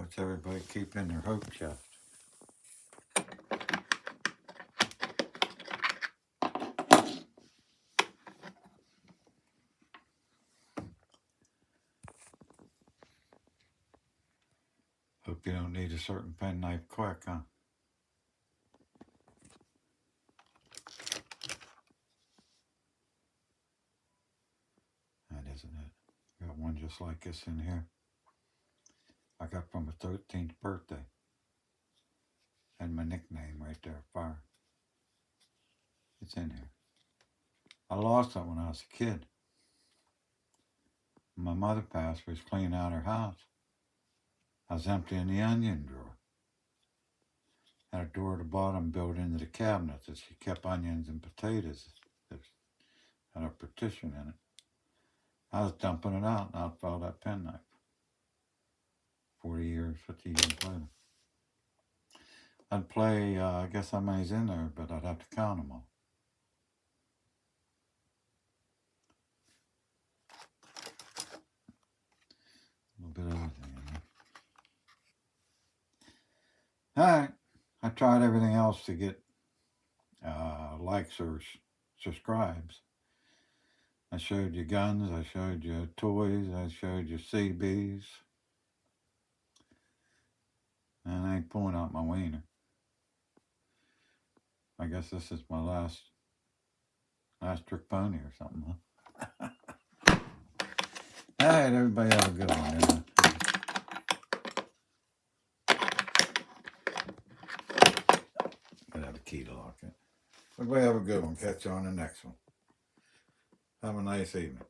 What's everybody keeping in their hope chest? Hope you don't need a certain penknife quick, huh? That isn't it. Got one just like this in here. I got from my 13th birthday. And my nickname right there, Fire. It's in here. I lost it when I was a kid. My mother passed. We was cleaning out her house. I was emptying the onion drawer. Had a door at the bottom built into the cabinet that she kept onions and potatoes. That had a partition in it. I was dumping it out, and out fell that penknife. 40 years, 50 years later. I'd play, I guess how many's in there, but I'd have to count them all. A little bit of everything in there. All right. I tried everything else to get likes or subscribes. I showed you guns, I showed you toys, I showed you CBs. And I ain't pulling out my wiener. I guess this is my last trick pony or something, huh? All right, everybody have a good one. Yeah. Gotta have a key to lock it. Everybody have a good one. Catch you on the next one. Have a nice evening.